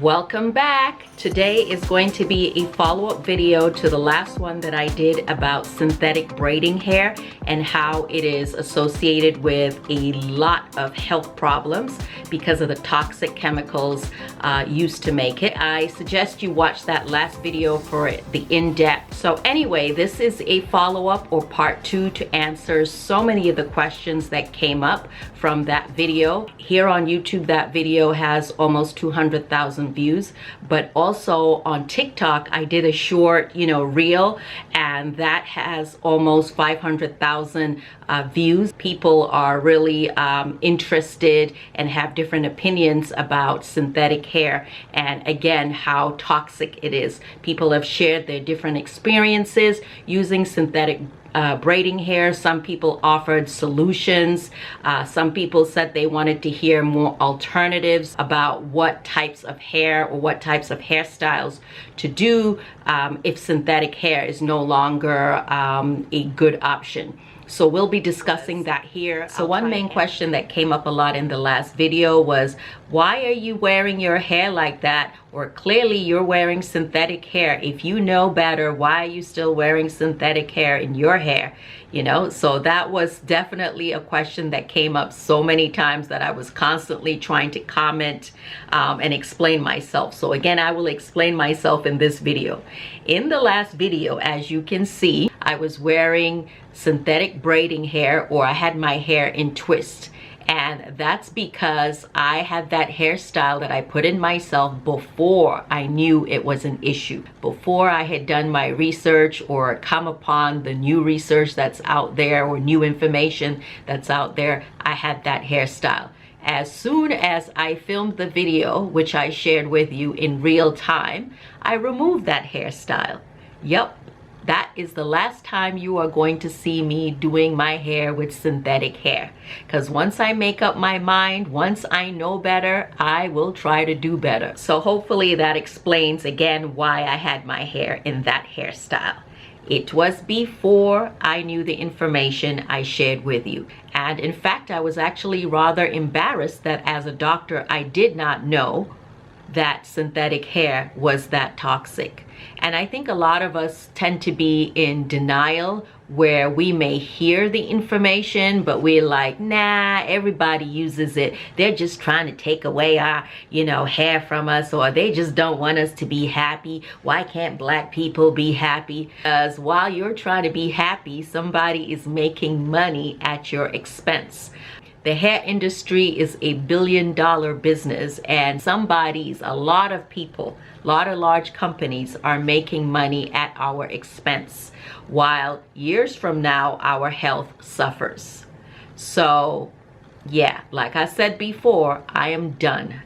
Welcome back. Today is going to be a follow-up video to the last one that I did about synthetic braiding hair and how it is associated with a lot of health problems because of the toxic chemicals used to make it. I suggest you watch that last video for the in-depth. So anyway, this is a follow-up or part 2 to answer so many of the questions that came up from that video. Here on YouTube, that video has almost 200,000 views, but also on TikTok I did a short reel, and that has almost 500,000 views. People are really interested and have different opinions about synthetic hair, and again how toxic it is. People have shared their different experiences using synthetic braiding hair. Some people offered solutions. Some people said they wanted to hear more alternatives about what types of hair or what types of hairstyles to do if synthetic hair is no longer a good option. So we'll be discussing that here. So one main question that came up a lot in the last video was, why are you wearing your hair like that? Or clearly you're wearing synthetic hair. If you know better, why are you still wearing synthetic hair in your hair? So that was definitely a question that came up so many times that I was constantly trying to comment and explain myself. So again, I will explain myself in this video. In the last video, as you can see, I was wearing synthetic braiding hair, or I had my hair in twist. And that's because I had that hairstyle that I put in myself before I knew it was an issue. Before I had done my research or come upon the new research that's out there or new information that's out there, I had that hairstyle. As soon as I filmed the video, which I shared with you in real time, I removed that hairstyle. Yep. That is the last time you are going to see me doing my hair with synthetic hair. Because once I make up my mind, once I know better, I will try to do better. So hopefully that explains again why I had my hair in that hairstyle. It was before I knew the information I shared with you. And in fact, I was actually rather embarrassed that as a doctor, I did not know that synthetic hair was that toxic. And I think a lot of us tend to be in denial, where we may hear the information, but we're like, nah, everybody uses it. They're just trying to take away our, hair from us, or they just don't want us to be happy. Why can't black people be happy? Because while you're trying to be happy, somebody is making money at your expense. The hair industry is a billion-dollar business, and a lot of people, a lot of large companies are making money at our expense, while years from now, our health suffers. So yeah, like I said before, I am done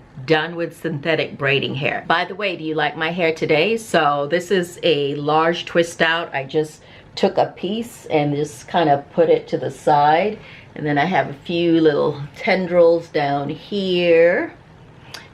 with synthetic braiding hair. By the way, do you like my hair today? So this is a large twist out. I just took a piece and just kind of put it to the side. And then I have a few little tendrils down here.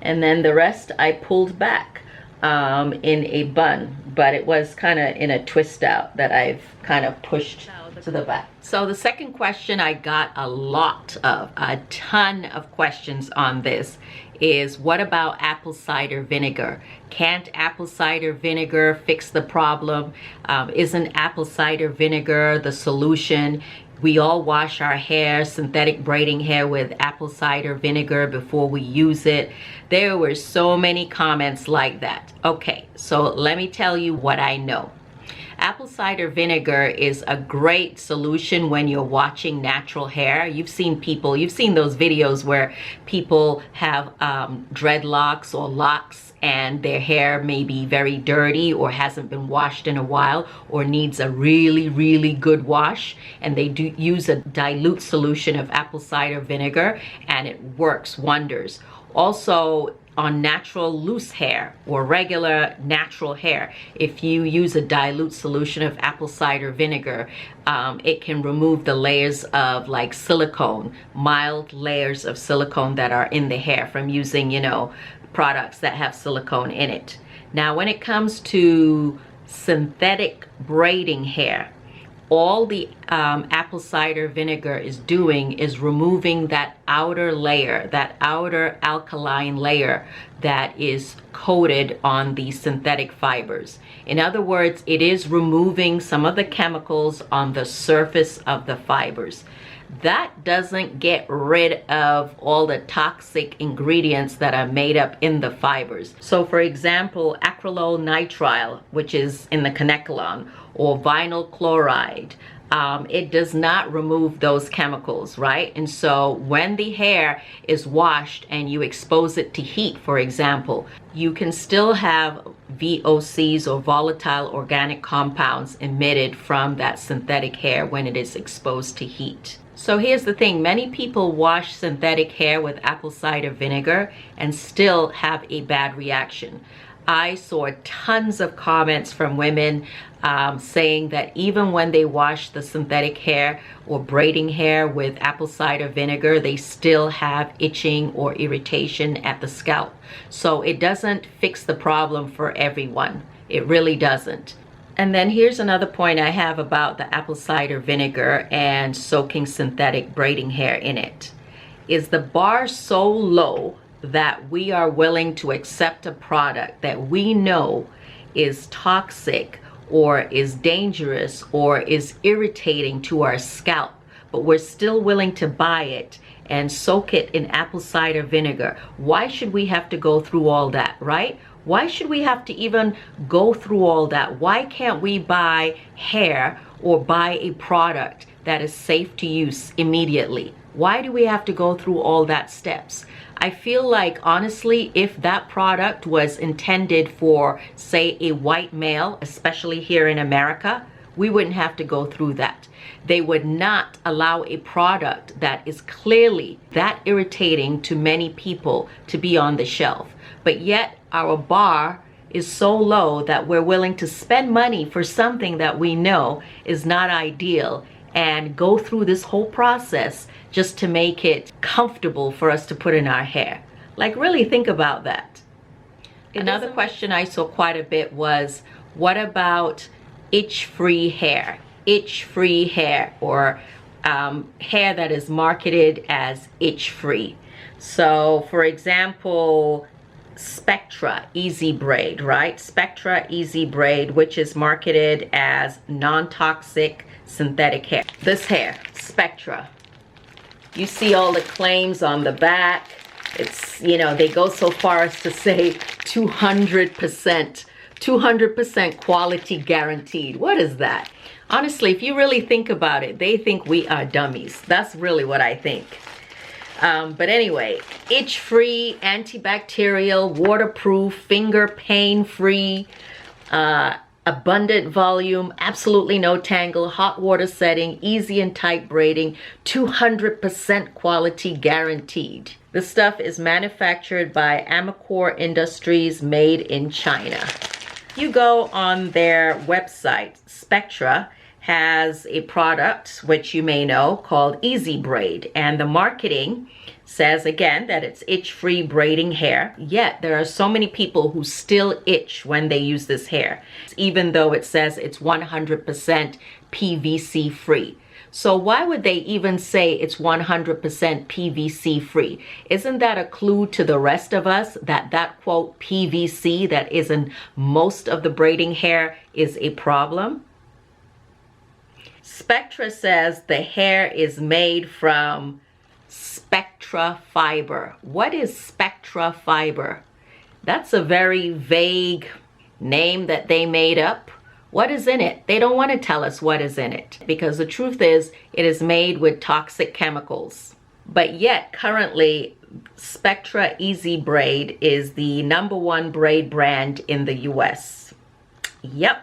And then the rest I pulled back in a bun. But it was kind of in a twist out that I've kind of pushed to the back. So the second question I got a ton of questions on this is, what about apple cider vinegar? Can't apple cider vinegar fix the problem? Isn't apple cider vinegar the solution? We all wash our hair, synthetic braiding hair, with apple cider vinegar before we use it. There were so many comments like that. Okay, so let me tell you what I know. Apple cider vinegar is a great solution when you're watching natural hair. You've seen those videos where people have dreadlocks or locks, and their hair may be very dirty or hasn't been washed in a while or needs a really, really good wash, and they do use a dilute solution of apple cider vinegar, and it works wonders. Also, on natural loose hair or regular natural hair, if you use a dilute solution of apple cider vinegar, it can remove the layers of like silicone, mild layers of silicone that are in the hair from using, products that have silicone in it. Now, when it comes to synthetic braiding hair, all the apple cider vinegar is doing is removing that outer layer, that outer alkaline layer that is coated on the synthetic fibers. In other words, it is removing some of the chemicals on the surface of the fibers. That doesn't get rid of all the toxic ingredients that are made up in the fibers. So for example, acrylonitrile, which is in the kanekalon, or vinyl chloride, it does not remove those chemicals, right? And so when the hair is washed and you expose it to heat, for example, you can still have VOCs, or volatile organic compounds, emitted from that synthetic hair when it is exposed to heat. So here's the thing, many people wash synthetic hair with apple cider vinegar and still have a bad reaction. I saw tons of comments from women saying that even when they wash the synthetic hair or braiding hair with apple cider vinegar, they still have itching or irritation at the scalp. So it doesn't fix the problem for everyone. It really doesn't. And then here's another point I have about the apple cider vinegar and soaking synthetic braiding hair in it. Is the bar so low that we are willing to accept a product that we know is toxic or is dangerous or is irritating to our scalp, but we're still willing to buy it and soak it in apple cider vinegar? Why should we have to go through all that, right? Why should we have to even go through all that? Why can't we buy hair or buy a product that is safe to use immediately? Why do we have to go through all that steps? I feel like, honestly, if that product was intended for, say, a white male, especially here in America, we wouldn't have to go through that. They would not allow a product that is clearly that irritating to many people to be on the shelf. But yet our bar is so low that we're willing to spend money for something that we know is not ideal and go through this whole process just to make it comfortable for us to put in our hair. Like, really think about that. Another question I saw quite a bit was, what about itch-free hair? Itch-free hair, or hair that is marketed as itch-free. So for example, Spectra Easy Braid, right? Spectra Easy Braid, which is marketed as non-toxic synthetic hair. This hair, Spectra, you see all the claims on the back. It's, you know, they go so far as to say 200% quality guaranteed. What is that? Honestly, if you really think about it, they think we are dummies. That's really what I think. But anyway, itch-free, antibacterial, waterproof, finger pain-free, abundant volume, absolutely no tangle, hot water setting, easy and tight braiding, 200% quality guaranteed. This stuff is manufactured by Amacor Industries, made in China. You go on their website, Spectra has a product, which you may know, called Easy Braid, and the marketing says again that it's itch-free braiding hair, yet there are so many people who still itch when they use this hair, even though it says it's 100% PVC free. So why would they even say it's 100% PVC free? Isn't that a clue to the rest of us that that quote PVC that is in most of the braiding hair is a problem? Spectra says the hair is made from Spectra fiber. What is Spectra fiber? That's a very vague name that they made up. What is in it? They don't want to tell us what is in it, because the truth is it is made with toxic chemicals. But yet currently Spectra Easy Braid is the #1 braid brand in the US. Yep.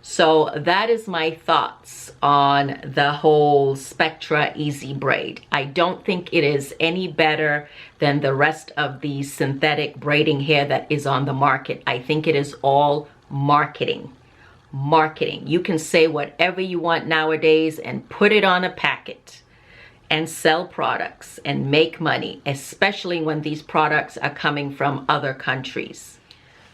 So that is my thoughts on the whole Spectra Easy Braid. I don't think it is any better than the rest of the synthetic braiding hair that is on the market. I think it is all marketing. Marketing. You can say whatever you want nowadays and put it on a packet and sell products and make money, especially when these products are coming from other countries.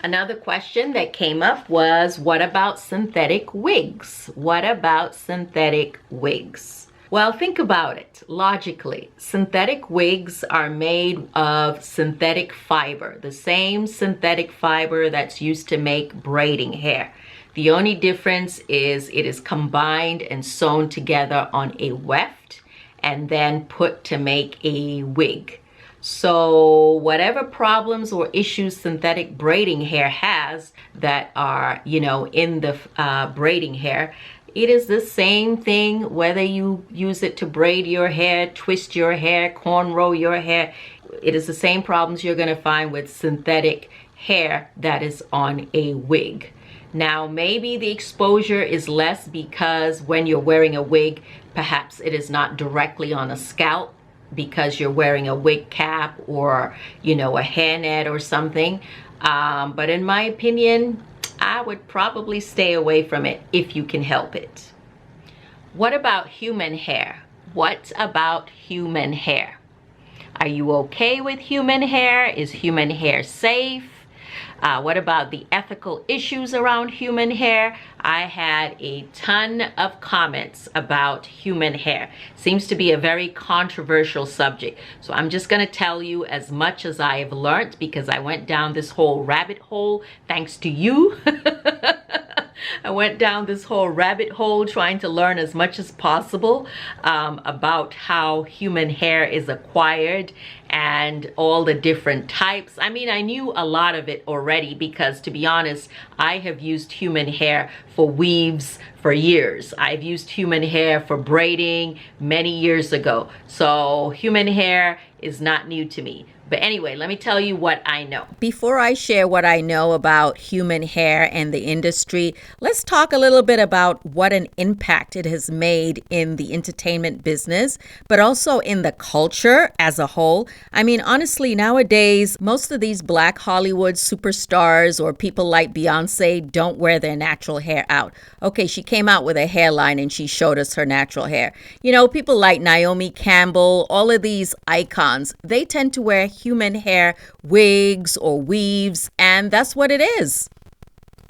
Another question that came up was, what about synthetic wigs? What about synthetic wigs? Well, think about it logically. Synthetic wigs are made of synthetic fiber, the same synthetic fiber that's used to make braiding hair. The only difference is it is combined and sewn together on a weft and then put to make a wig. So whatever problems or issues synthetic braiding hair has that are, in the braiding hair, it is the same thing whether you use it to braid your hair, twist your hair, cornrow your hair. It is the same problems you're going to find with synthetic hair that is on a wig. Now, maybe the exposure is less because when you're wearing a wig, perhaps it is not directly on a scalp, because you're wearing a wig cap or a hairnet or something, but in my opinion, I would probably stay away from it if you can help it. What about human hair? What about human hair? Are you okay with human hair? Is human hair safe? What about the ethical issues around human hair? I had a ton of comments about human hair. Seems to be a very controversial subject. So I'm just going to tell you as much as I have learned, because I went down this whole rabbit hole thanks to you. I went down this whole rabbit hole trying to learn as much as possible about how human hair is acquired and all the different types. I mean, I knew a lot of it already because, to be honest, I have used human hair for weaves for years. I've used human hair for braiding many years ago. So human hair is not new to me. But anyway, let me tell you what I know. Before I share what I know about human hair and the industry, let's talk a little bit about what an impact it has made in the entertainment business, but also in the culture as a whole. I mean, honestly, nowadays, most of these Black Hollywood superstars or people like Beyonce don't wear their natural hair out. Okay, she came out with a hairline and she showed us her natural hair. People like Naomi Campbell, all of these icons, they tend to wear human hair wigs or weaves, and that's what it is.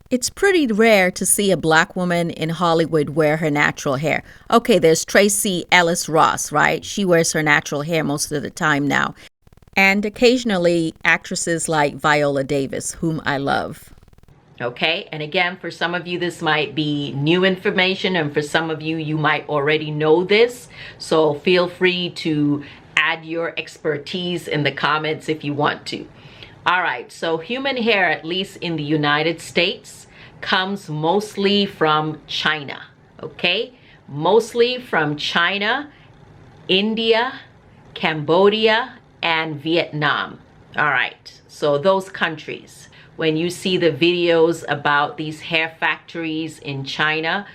It's pretty rare to see a Black woman in Hollywood wear her natural hair. Okay, there's Tracy Ellis Ross, right? She wears her natural hair most of the time now. And occasionally actresses like Viola Davis, whom I love. Okay, and again, for some of you, this might be new information, and for some of you, you might already know this. So feel free to add your expertise in the comments if you want to. All right, so human hair, at least in the United States, comes mostly from China, okay? Mostly from China, India, Cambodia, and Vietnam. All right, so those countries. When you see the videos about these hair factories in China,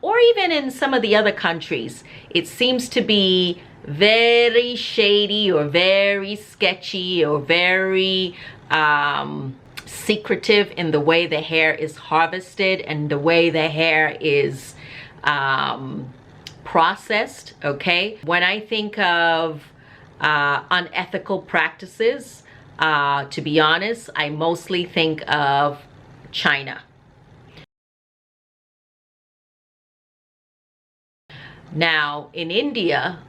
or even in some of the other countries, it seems to be very shady or very sketchy or very secretive in the way the hair is harvested and the way the hair is processed, okay? When I think of unethical practices, to be honest, I mostly think of China. Now, in India,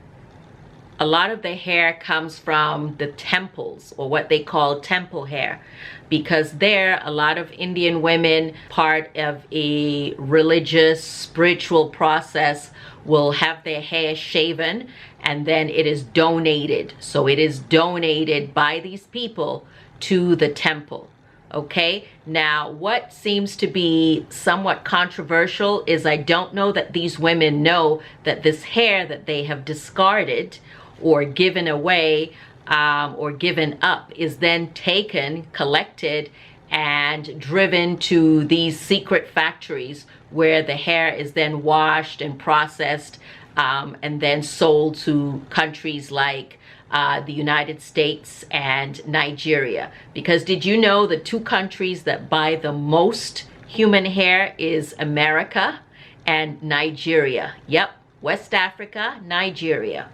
a lot of the hair comes from the temples, or what they call temple hair, because there a lot of Indian women, part of a religious spiritual process, will have their hair shaven and then it is donated. So it is donated by these people to the temple. Okay, now what seems to be somewhat controversial is I don't know that these women know that this hair that they have discarded or given away or given up is then taken, collected, and driven to these secret factories where the hair is then washed and processed and then sold to countries like the United States and Nigeria. Because did you know the two countries that buy the most human hair is America and Nigeria? Yep, West Africa, Nigeria.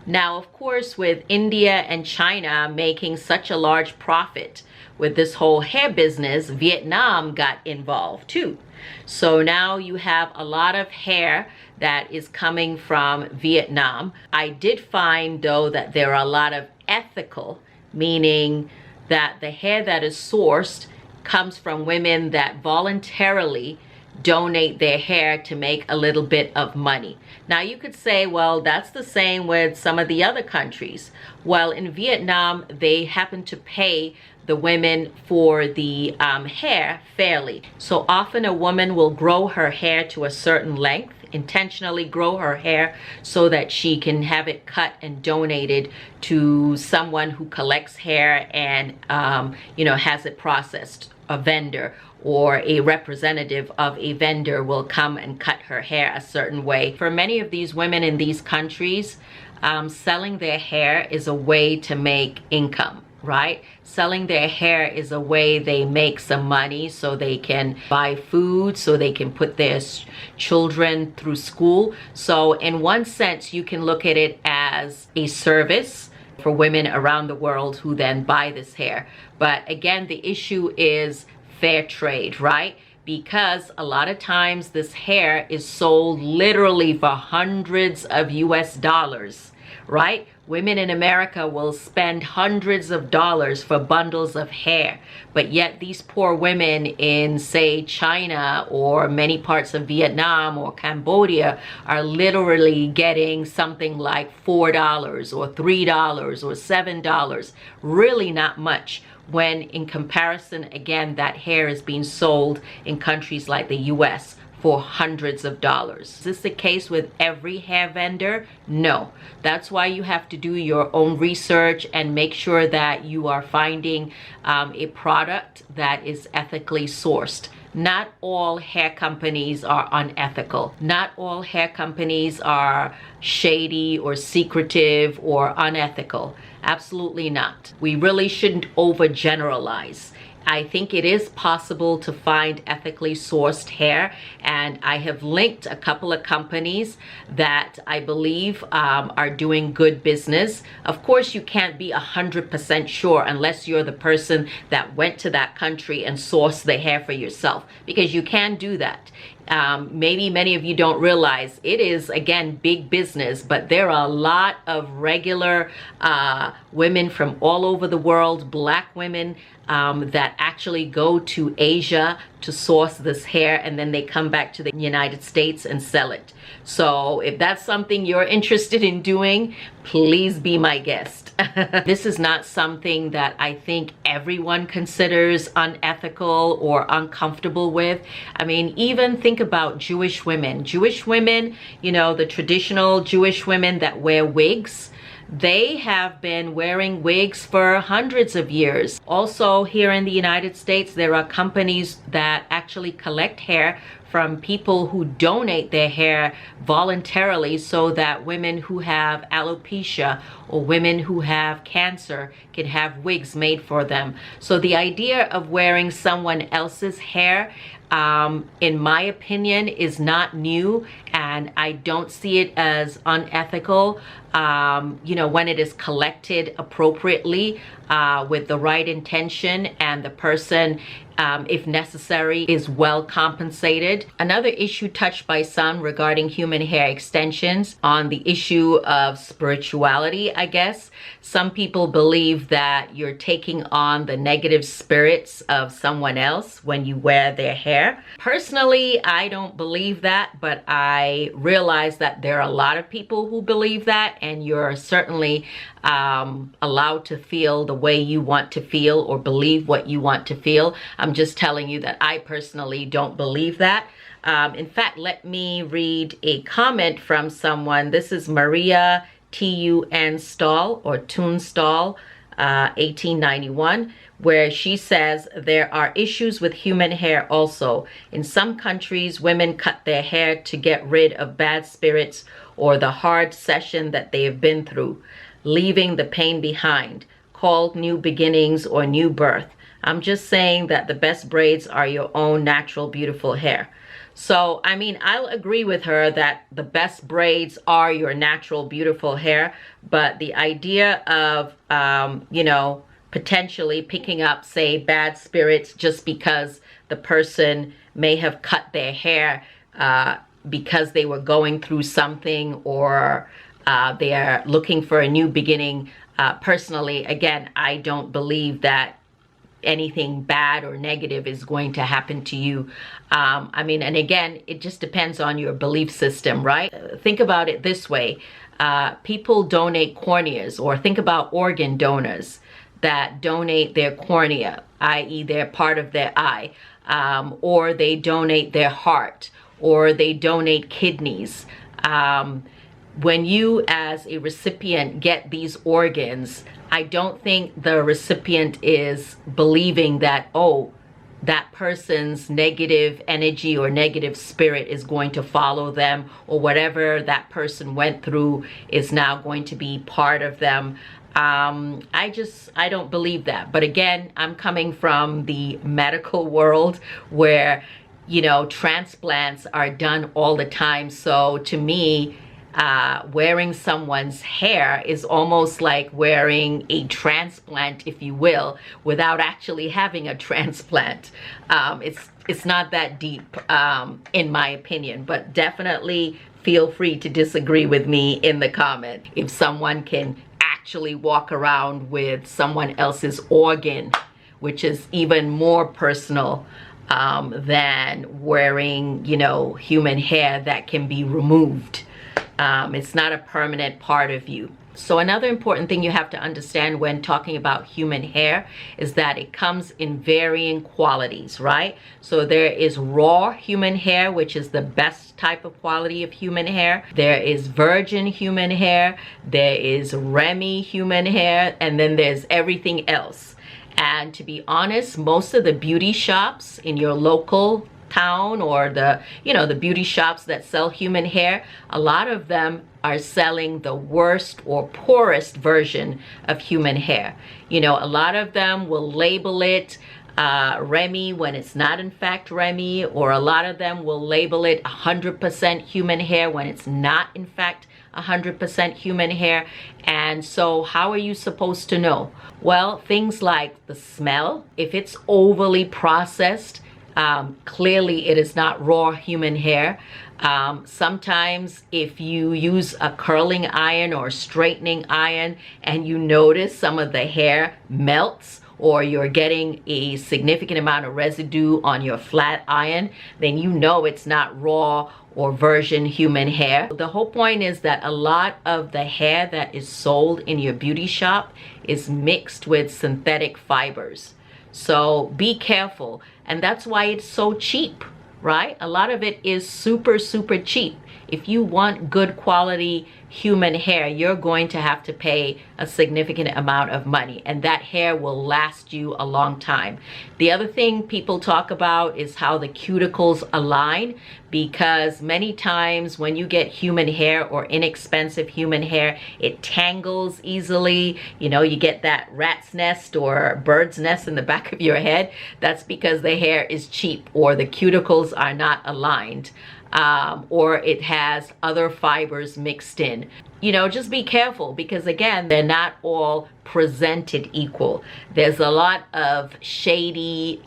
Now, of course, with India and China making such a large profit with this whole hair business, Vietnam got involved too. So now you have a lot of hair that is coming from Vietnam. I did find though that there are a lot of ethical, meaning that the hair that is sourced comes from women that voluntarily donate their hair to make a little bit of money. Now you could say, well, that's the same with some of the other countries. Well, in Vietnam, they happen to pay the women for the hair fairly. So often a woman will grow her hair to a certain length, intentionally grow her hair so that she can have it cut and donated to someone who collects hair and has it processed. A vendor or a representative of a vendor will come and cut her hair a certain way. For many of these women in these countries, selling their hair is a way to make income, right? Selling their hair is a way they make some money so they can buy food, so they can put their children through school. So in one sense, you can look at it as a service for women around the world who then buy this hair. But again, the issue is fair trade, right? Because a lot of times this hair is sold literally for hundreds of US dollars, right? Women in America will spend hundreds of dollars for bundles of hair, but yet these poor women in, say, China or many parts of Vietnam or Cambodia are literally getting something like $4 or $3 or $7. Really not much, when in comparison, again, that hair is being sold in countries like the US for hundreds of dollars. Is this the case with every hair vendor? No. That's why you have to do your own research and make sure that you are finding a product that is ethically sourced. Not all hair companies are unethical. Not all hair companies are shady or secretive or unethical. Absolutely not. We really shouldn't overgeneralize. I think it is possible to find ethically sourced hair, and I have linked a couple of companies that I believe are doing good business. Of course, you can't be 100% sure unless you're the person that went to that country and sourced the hair for yourself, because you can do that. Maybe many of you don't realize it is, again, big business, but there are a lot of regular women from all over the world, black women, that actually go to Asia to source this hair, and then they come back to the United States and sell it. So if that's something you're interested in doing, please be my guest. This is not something that I think everyone considers unethical or uncomfortable with. I mean, even think about Jewish women. Jewish women, you know, the traditional Jewish women that wear wigs, they have been wearing wigs for hundreds of years. Also, here in the United States, there are companies that actually collect hair from people who donate their hair voluntarily so that women who have alopecia or women who have cancer can have wigs made for them. So the idea of wearing someone else's hair, in my opinion, is not new, and I don't see it as unethical, when it is collected appropriately with the right intention, and the person, if necessary, is well compensated. Another issue touched by some regarding human hair extensions on the issue of spirituality, I guess. Some people believe that you're taking on the negative spirits of someone else when you wear their hair. Personally, I don't believe that, but I realize that there are a lot of people who believe that, and you're certainly allowed to feel the way you want to feel or believe what you want to feel. I'm just telling you that I personally don't believe that. In fact, let me read a comment from someone. This is Maria T.U.N. Stahl, or Toonstall, 1891, where she says, there are issues with human hair also. In some countries, women cut their hair to get rid of bad spirits or the hard session that they have been through, leaving the pain behind, called new beginnings or new birth. I'm just saying that the best braids are your own natural, beautiful hair. So, I mean, I'll agree with her that the best braids are your natural, beautiful hair, but the idea of, potentially picking up, say, bad spirits just because the person may have cut their hair because they were going through something, or they are looking for a new beginning. Personally, again, I don't believe that anything bad or negative is going to happen to you. I mean, and again, it just depends on your belief system, right? Think about it this way. People donate corneas, or think about organ donors that donate their cornea, i.e. they're part of their eye, or they donate their heart, or they donate kidneys. When you as a recipient get these organs, I don't think the recipient is believing that, oh, that person's negative energy or negative spirit is going to follow them, or whatever that person went through is now going to be part of them. I don't believe that. But again, I'm coming from the medical world where, you know, transplants are done all the time. So to me, wearing someone's hair is almost like wearing a transplant, if you will, without actually having a transplant. It's not that deep, in my opinion, but definitely feel free to disagree with me in the comment. If someone can actually walk around with someone else's organ, which is even more personal than wearing, you know, human hair that can be removed. It's not a permanent part of you. So another important thing you have to understand when talking about human hair is that it comes in varying qualities, right? So there is raw human hair, which is the best type of quality of human hair. There is virgin human hair. There is Remy human hair. And then there's everything else. And to be honest, most of the beauty shops in your local town, or the, you know, the beauty shops that sell human hair, a lot of them are selling the worst or poorest version of human hair. You know, a lot of them will label it Remy when it's not in fact Remy, or a lot of them will label it 100% human hair when it's not in fact 100% human hair. And so how are you supposed to know? Well, things like the smell. If it's overly processed, clearly it is not raw human hair. Sometimes if you use a curling iron or straightening iron and you notice some of the hair melts, or you're getting a significant amount of residue on your flat iron, then you know it's not raw or virgin human hair. The whole point is that a lot of the hair that is sold in your beauty shop is mixed with synthetic fibers. So be careful. And that's why it's so cheap, right? A lot of it is super, super cheap. If you want good quality human hair, you're going to have to pay a significant amount of money, and that hair will last you a long time. The other thing people talk about is how the cuticles align, because many times when you get human hair or inexpensive human hair, it tangles easily. You know, you get that rat's nest or bird's nest in the back of your head. That's because the hair is cheap, or the cuticles are not aligned. Or it has other fibers mixed in. You know, just be careful, because again, they're not all presented equal. There's a lot of shady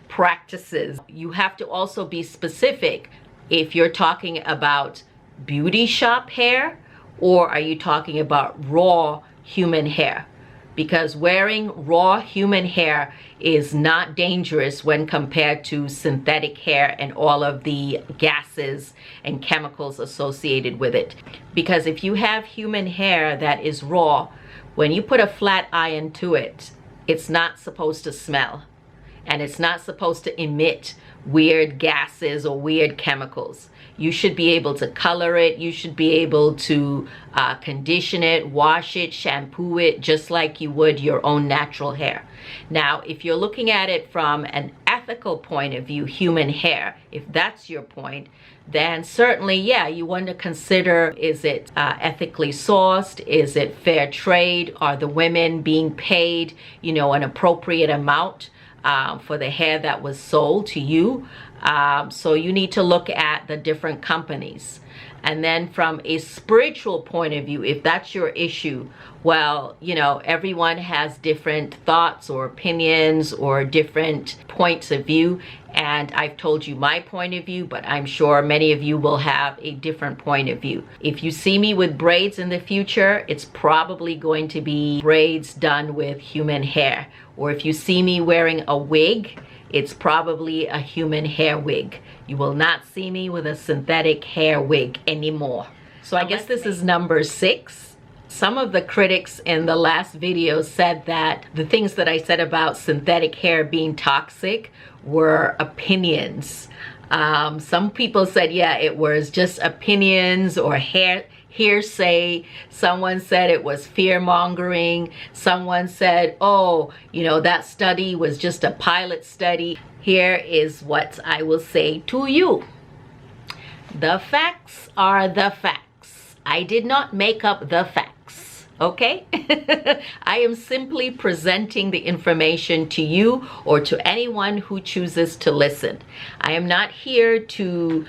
practices. You have to also be specific if you're talking about beauty shop hair, or are you talking about raw human hair? Because wearing raw human hair is not dangerous when compared to synthetic hair and all of the gases and chemicals associated with it. Because if you have human hair that is raw, when you put a flat iron to it, it's not supposed to smell, and it's not supposed to emit weird gases or weird chemicals. You should be able to color it. You should be able to condition it, wash it, shampoo it, just like you would your own natural hair. Now, if you're looking at it from an ethical point of view, human hair, if that's your point, then certainly, yeah, you want to consider, is it ethically sourced? Is it fair trade? Are the women being paid, you know, an appropriate amount for the hair that was sold to you? So you need to look at the different companies. And then from a spiritual point of view, if that's your issue, well, you know, everyone has different thoughts or opinions or different points of view. And I've told you my point of view, but I'm sure many of you will have a different point of view. If you see me with braids in the future, it's probably going to be braids done with human hair. Or if you see me wearing a wig, it's probably a human hair wig. You will not see me with a synthetic hair wig anymore. So I guess this is number 6. Some of the critics in the last video said that the things that I said about synthetic hair being toxic were opinions. Some people said, yeah, it was just opinions or hearsay. Someone said it was fear-mongering. Someone said, oh, you know, that study was just a pilot study. Here is what I will say to you. The facts are the facts. I did not make up the facts, okay? I am simply presenting the information to you or to anyone who chooses to listen. I am not here to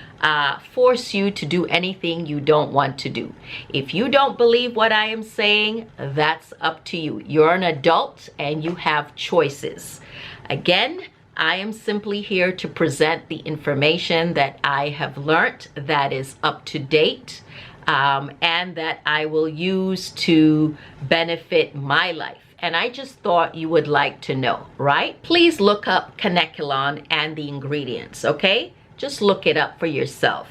force you to do anything you don't want to do. If you don't believe what I am saying, that's up to you. You're an adult and you have choices. Again, I am simply here to present the information that I have learned that is up to date and that I will use to benefit my life. And I just thought you would like to know, right? Please look up Caneculon and the ingredients, okay? Just look it up for yourself.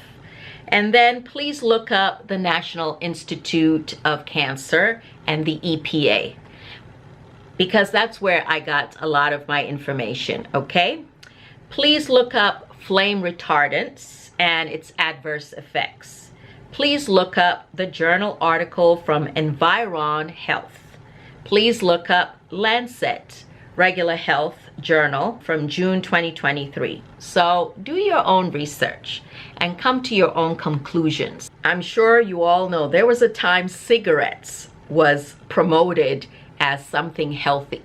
And then please look up the National Institute of Cancer and the EPA, because that's where I got a lot of my information, okay? Please look up flame retardants and its adverse effects. Please look up the journal article from Environ Health. Please look up Lancet Regular Health Journal from June 2023. So do your own research and come to your own conclusions. I'm sure you all know there was a time cigarettes was promoted as something healthy.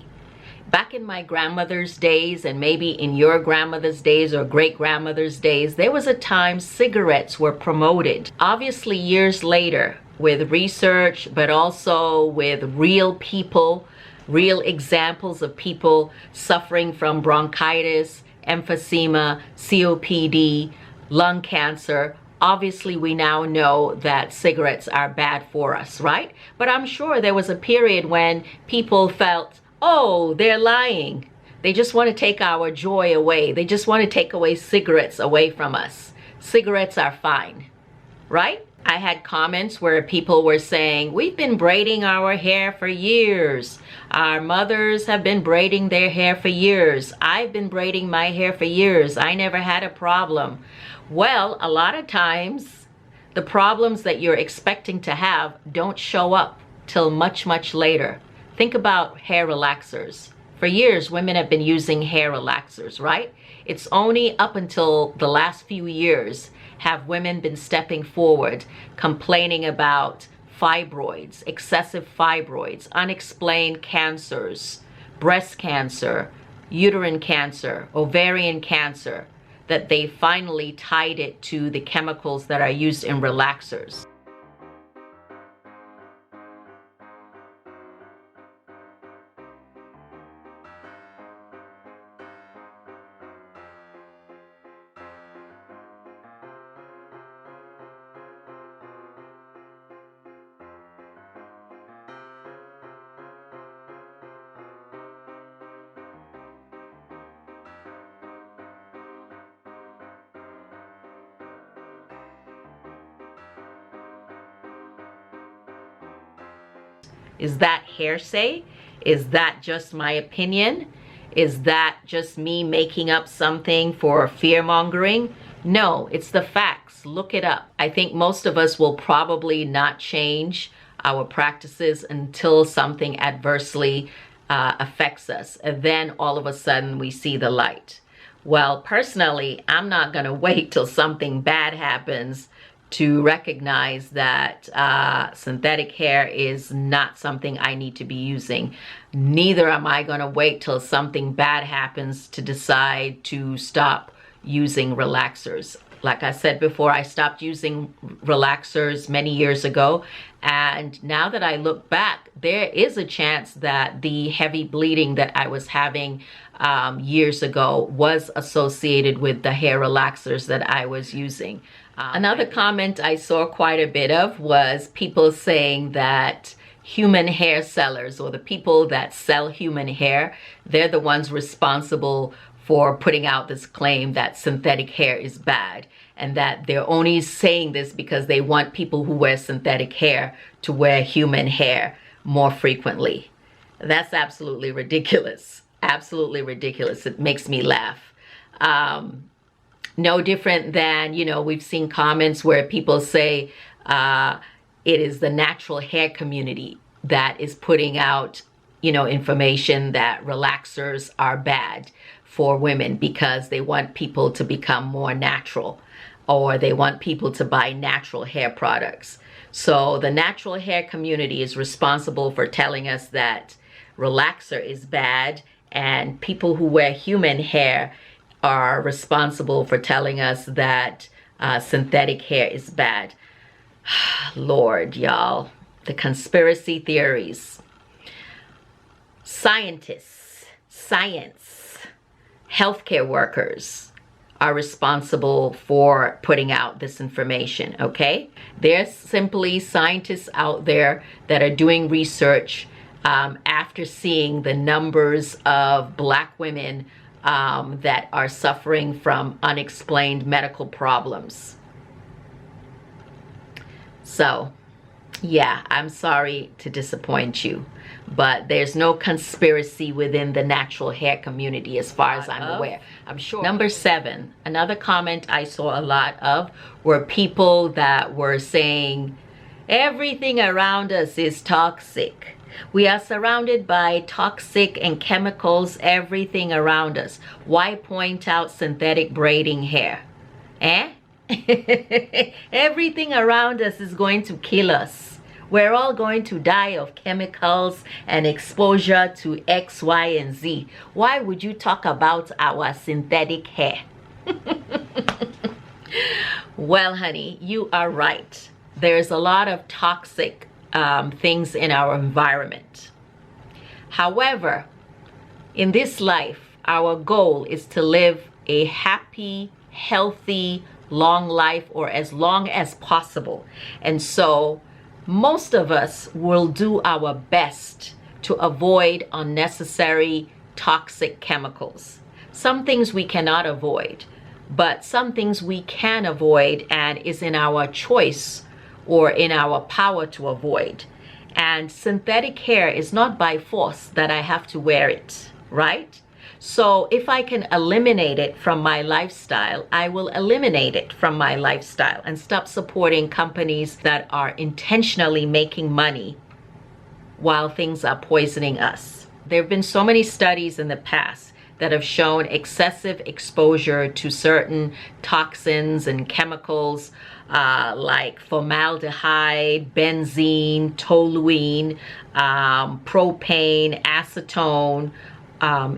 Back in my grandmother's days, and maybe in your grandmother's days or great-grandmother's days, there was a time cigarettes were promoted. Obviously, years later, with research, but also with real people, real examples of people suffering from bronchitis, emphysema, COPD, lung cancer, obviously, we now know that cigarettes are bad for us, right? But I'm sure there was a period when people felt, oh, they're lying. They just want to take our joy away. They just want to take away cigarettes away from us. Cigarettes are fine, right? I had comments where people were saying, we've been braiding our hair for years. Our mothers have been braiding their hair for years. I've been braiding my hair for years. I never had a problem. Well, a lot of times, the problems that you're expecting to have don't show up till much, much later. Think about hair relaxers. For years, women have been using hair relaxers, right? It's only up until the last few years have women been stepping forward, complaining about fibroids, excessive fibroids, unexplained cancers, breast cancer, uterine cancer, ovarian cancer, that they finally tied it to the chemicals that are used in relaxers. Is that hearsay? Is that just my opinion? Is that just me making up something for fear-mongering? No, it's the facts. Look it up. I think most of us will probably not change our practices until something adversely affects us. And then all of a sudden we see the light. Well, personally, I'm not going to wait till something bad happens to recognize that synthetic hair is not something I need to be using. Neither am I going to wait till something bad happens to decide to stop using relaxers. Like I said before, I stopped using relaxers many years ago. And now that I look back, there is a chance that the heavy bleeding that I was having years ago was associated with the hair relaxers that I was using. Another comment I saw quite a bit of was people saying that human hair sellers, or the people that sell human hair, they're the ones responsible for putting out this claim that synthetic hair is bad, and that they're only saying this because they want people who wear synthetic hair to wear human hair more frequently. That's absolutely ridiculous. Absolutely ridiculous. It makes me laugh. No different than, you know, we've seen comments where people say it is the natural hair community that is putting out, you know, information that relaxers are bad for women because they want people to become more natural, or they want people to buy natural hair products. So the natural hair community is responsible for telling us that relaxer is bad, and people who wear human hair are responsible for telling us that synthetic hair is bad. Lord, y'all, the conspiracy theories. Scientists, science, healthcare workers are responsible for putting out this information, okay? There's simply scientists out there that are doing research after seeing the numbers of Black women that are suffering from unexplained medical problems. So, yeah, I'm sorry to disappoint you, but there's no conspiracy within the natural hair community as far as I'm aware. I'm sure. Number 7, another comment I saw a lot of were people that were saying, everything around us is toxic. We are surrounded by toxic and chemicals, everything around us. Why point out synthetic braiding hair? Eh? Everything around us is going to kill us. We're all going to die of chemicals and exposure to X, Y, and Z. Why would you talk about our synthetic hair? Well, honey, you are right. There's a lot of toxic things in our environment. However, in this life, our goal is to live a happy, healthy, long life, or as long as possible. And so most of us will do our best to avoid unnecessary toxic chemicals. Some things we cannot avoid, but some things we can avoid and is in our choice or in our power to avoid. And synthetic hair is not by force that I have to wear it, right? So if I can eliminate it from my lifestyle, I will eliminate it from my lifestyle and stop supporting companies that are intentionally making money while things are poisoning us. There have been so many studies in the past that have shown excessive exposure to certain toxins and chemicals like formaldehyde, benzene, toluene, propane, acetone,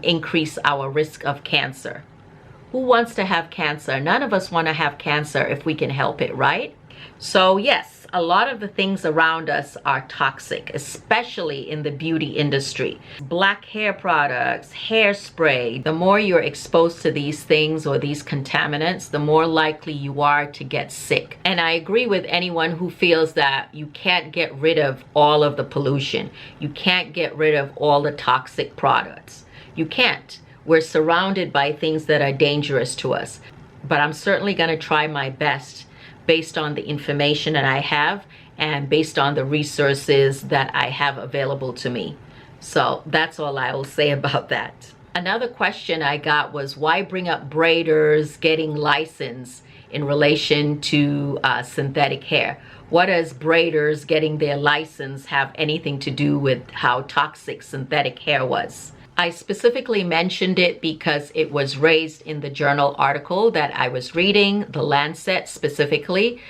increase our risk of cancer. Who wants to have cancer? None of us want to have cancer if we can help it, right? So yes, a lot of the things around us are toxic, especially in the beauty industry. Black hair products, hairspray. The more you're exposed to these things or these contaminants, the more likely you are to get sick. And I agree with anyone who feels that you can't get rid of all of the pollution. You can't get rid of all the toxic products. You can't. We're surrounded by things that are dangerous to us. But I'm certainly going to try my best based on the information that I have and based on the resources that I have available to me. So that's all I will say about that. Another question I got was, why bring up braiders getting licensed in relation to synthetic hair? What does braiders getting their license have anything to do with how toxic synthetic hair was? I specifically mentioned it because it was raised in the journal article that I was reading, The Lancet specifically.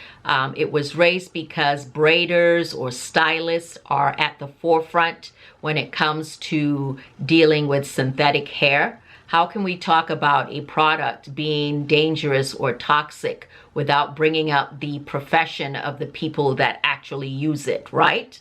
It was raised because braiders or stylists are at the forefront when it comes to dealing with synthetic hair. How can we talk about a product being dangerous or toxic without bringing up the profession of the people that actually use it, right?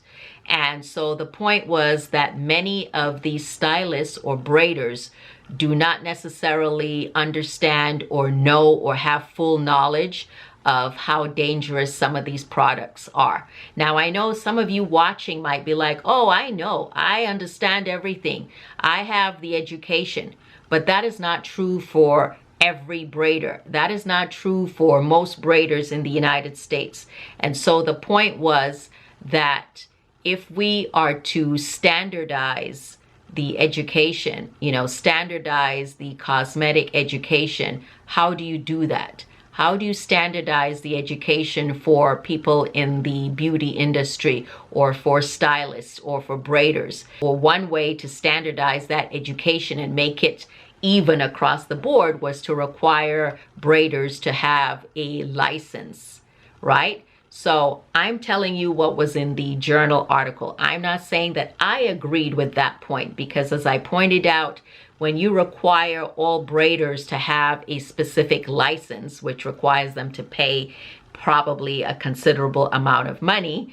And so the point was that many of these stylists or braiders do not necessarily understand or know or have full knowledge of how dangerous some of these products are. Now, I know some of you watching might be like, oh, I know, I understand everything. I have the education. But that is not true for every braider. That is not true for most braiders in the United States. And so the point was that if we are to standardize the education, standardize the cosmetic education, how do you do that? How do you standardize the education for people in the beauty industry or for stylists or for braiders? Well, one way to standardize that education and make it even across the board was to require braiders to have a license, right? So I'm telling you what was in the journal article. I'm not saying that I agreed with that point, because as I pointed out, when you require all braiders to have a specific license, which requires them to pay probably a considerable amount of money,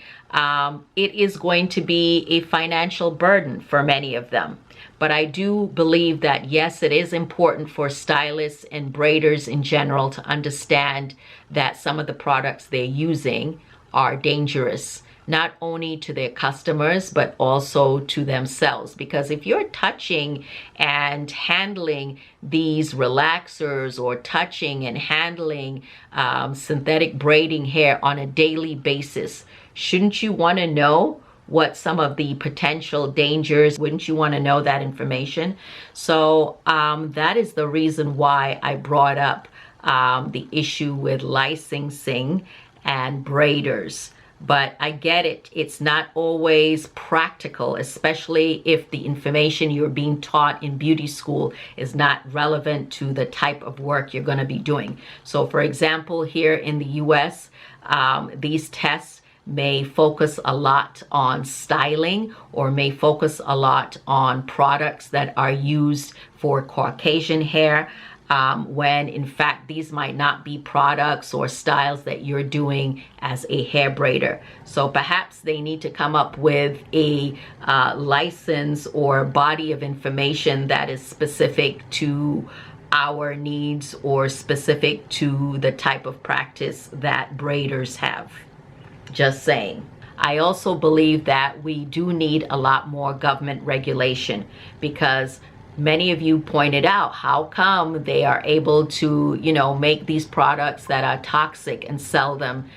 it is going to be a financial burden for many of them. But I do believe that, yes, it is important for stylists and braiders in general to understand that some of the products they're using are dangerous, not only to their customers, but also to themselves. Because if you're touching and handling these relaxers or touching and handling synthetic braiding hair on a daily basis, shouldn't you want to know what some of the potential dangers? Wouldn't you want to know that information? So that is the reason why I brought up the issue with licensing and braiders. But I get it. It's not always practical, especially if the information you're being taught in beauty school is not relevant to the type of work you're going to be doing. So for example, here in the US, these tests may focus a lot on styling or may focus a lot on products that are used for Caucasian hair, when in fact these might not be products or styles that you're doing as a hair braider. So perhaps they need to come up with a license or body of information that is specific to our needs or specific to the type of practice that braiders have. Just saying. I also believe that we do need a lot more government regulation, because many of you pointed out, how come they are able to, make these products that are toxic and sell them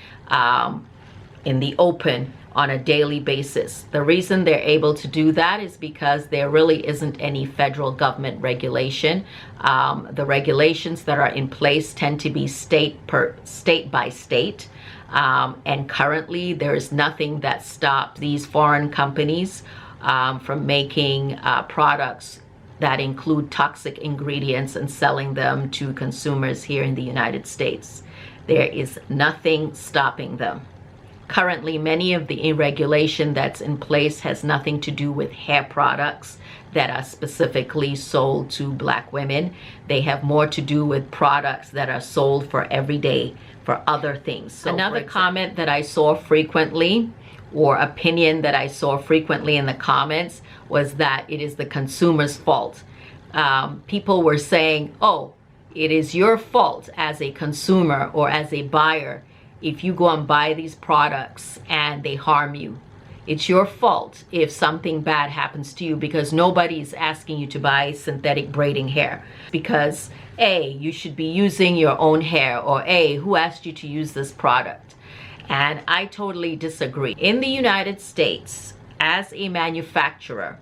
in the open on a daily basis? The reason they're able to do that is because there really isn't any federal government regulation. The regulations that are in place tend to be state by state. And currently there is nothing that stops these foreign companies from making products that include toxic ingredients and selling them to consumers here in the United States. There is nothing stopping them. Currently, many of the regulation that's in place has nothing to do with hair products that are specifically sold to Black women. They have more to do with products that are sold for everyday, for other things. So another comment that I saw frequently, or opinion that I saw frequently in the comments, was that it is the consumer's fault. People were saying, oh, it is your fault as a consumer or as a buyer if you go and buy these products and they harm you. It's your fault if something bad happens to you, because nobody's asking you to buy synthetic braiding hair. Because A, you should be using your own hair, or A, who asked you to use this product? And I totally disagree. In the United States, as a manufacturer,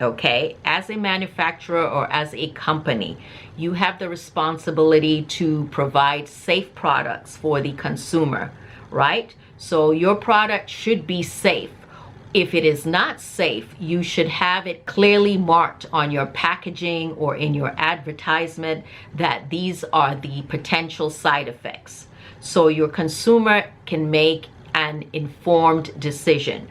okay, as a manufacturer or as a company, you have the responsibility to provide safe products for the consumer, right? So your product should be safe. If it is not safe, you should have it clearly marked on your packaging or in your advertisement that these are the potential side effects, so your consumer can make an informed decision.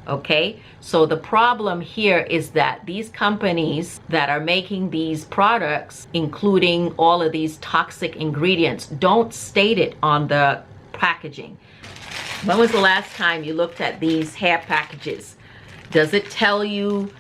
okay? So the problem here is that these companies that are making these products, including all of these toxic ingredients, don't state it on the packaging. When was the last time you looked at these hair packages? Does it tell you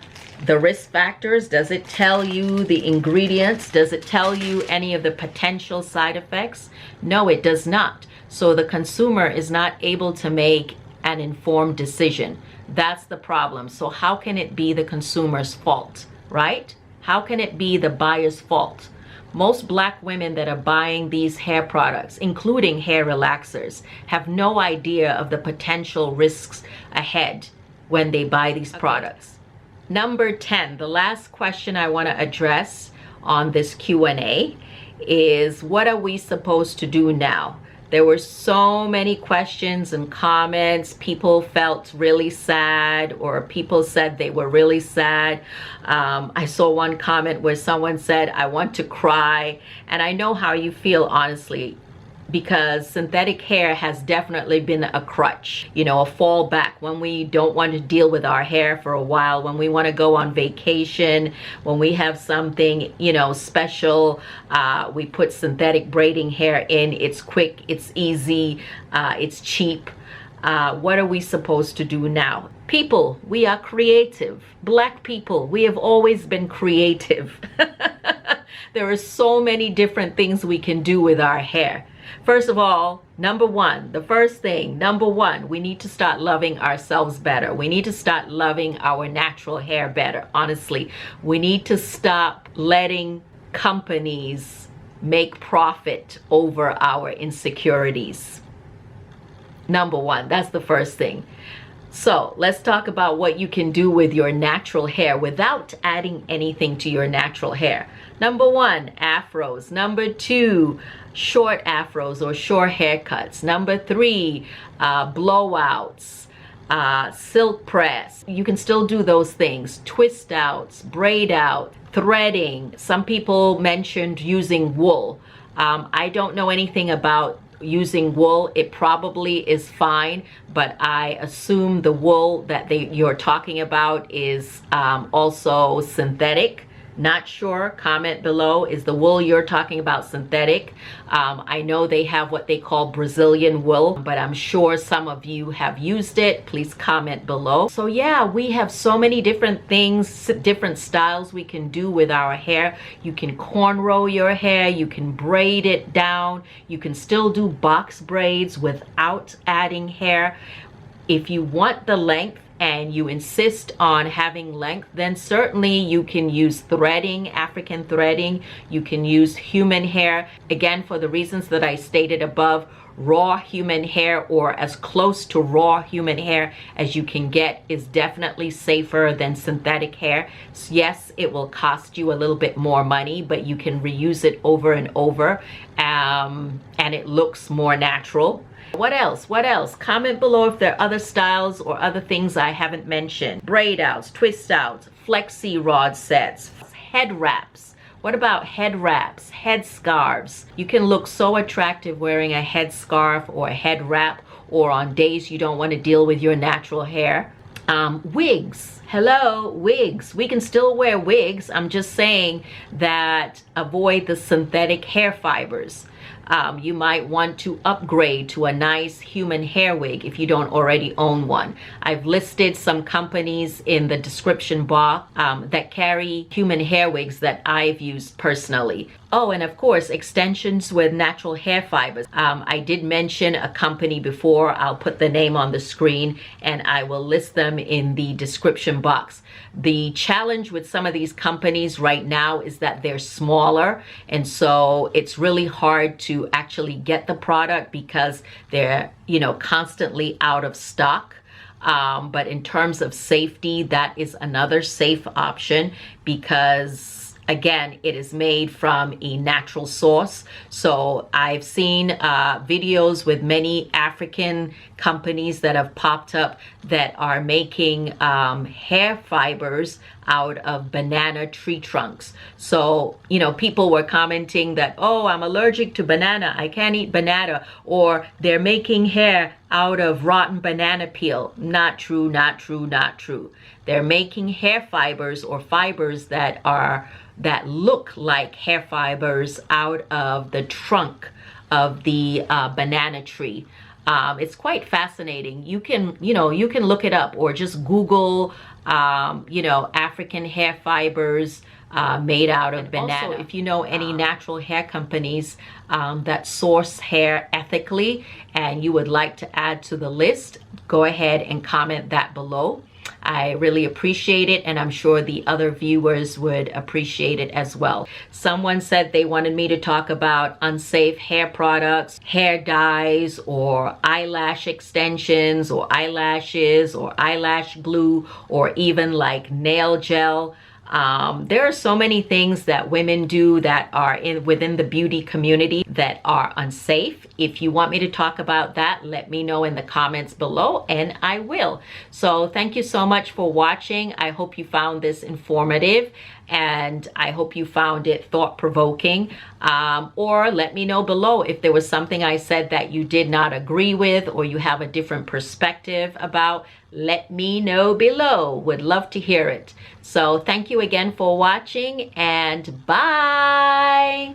the risk factors? Does it tell you the ingredients? Does it tell you any of the potential side effects? No, it does not. So the consumer is not able to make an informed decision. That's the problem. So how can it be the consumer's fault, right? How can it be the buyer's fault? Most black women that are buying these hair products, including hair relaxers, have no idea of the potential risks ahead when they buy these products. Number 10, the last question I want to address on this Q&A is, what are we supposed to do now? There were so many questions and comments. People felt really sad, or people said they were really sad. I saw one comment where someone said, I want to cry. And I know how you feel, honestly, because synthetic hair has definitely been a crutch, you know, a fallback when we don't want to deal with our hair for a while, when we want to go on vacation, when we have something, you know, special. We put synthetic braiding hair in. It's quick, it's easy, it's cheap. What are we supposed to do now? People, we are creative. Black people, we have always been creative. There are so many different things we can do with our hair. First of all, number one, the first thing, number one, we need to start loving ourselves better. We need to start loving our natural hair better, honestly. We need to stop letting companies make profit over our insecurities. Number one, that's the first thing. So let's talk about what you can do with your natural hair without adding anything to your natural hair. Number one, afros. Number two, short afros or short haircuts. Number three, blowouts, silk press. You can still do those things. Twist outs, braid out, threading. Some people mentioned using wool. I don't know anything about using wool. It probably is fine, but I assume the wool that you're talking about is also synthetic. Not sure. Comment below. Is the wool you're talking about synthetic? I know they have what they call Brazilian wool, but I'm sure some of you have used it. Please comment below. So yeah, we have so many different things, different styles we can do with our hair. You can cornrow your hair. You can braid it down. You can still do box braids without adding hair. If you want the length and you insist on having length, then certainly you can use threading, African threading. You can use human hair. Again, for the reasons that I stated above, raw human hair, or as close to raw human hair as you can get, is definitely safer than synthetic hair. So yes, it will cost you a little bit more money, but you can reuse it over and over, and it looks more natural. What else? What else? Comment below if there are other styles or other things I haven't mentioned. Braid outs, twist outs, flexi rod sets, head wraps. What about head wraps, head scarves? You can look so attractive wearing a head scarf or a head wrap, or on days you don't want to deal with your natural hair. Wigs. Hello, wigs. We can still wear wigs. I'm just saying that avoid the synthetic hair fibers. You might want to upgrade to a nice human hair wig if you don't already own one. I've listed some companies in the description box that carry human hair wigs that I've used personally. Oh, and of course, extensions with natural hair fibers. I did mention a company before. I'll put the name on the screen and I will list them in the description box. The challenge with some of these companies right now is that they're smaller, and so it's really hard to actually get the product because they're, you know, constantly out of stock. But in terms of safety, that is another safe option because, again, it is made from a natural source. So I've seen videos with many African companies that have popped up that are making hair fibers out of banana tree trunks. So, you know, people were commenting that, oh, I'm allergic to banana, I can't eat banana, or they're making hair out of rotten banana peel. Not true, not true, not true. They're making hair fibers or fibers that look like hair fibers out of the trunk of the banana tree. It's quite fascinating. You can look it up, or just Google, African hair fibers made out of banana. Also, if you know any natural hair companies that source hair ethically and you would like to add to the list, go ahead and comment that below. I really appreciate it, and I'm sure the other viewers would appreciate it as well. Someone said they wanted me to talk about unsafe hair products, hair dyes, or eyelash extensions, or eyelashes, or eyelash glue, or even like nail gel. There are so many things that women do that are within the beauty community that are unsafe. If you want me to talk about that, let me know in the comments below, and I will. So thank you so much for watching. I hope you found this informative, and I hope you found it thought-provoking. Or let me know below if there was something I said that you did not agree with, or you have a different perspective about. Let me know below. Would love to hear it. So thank you again for watching, and bye.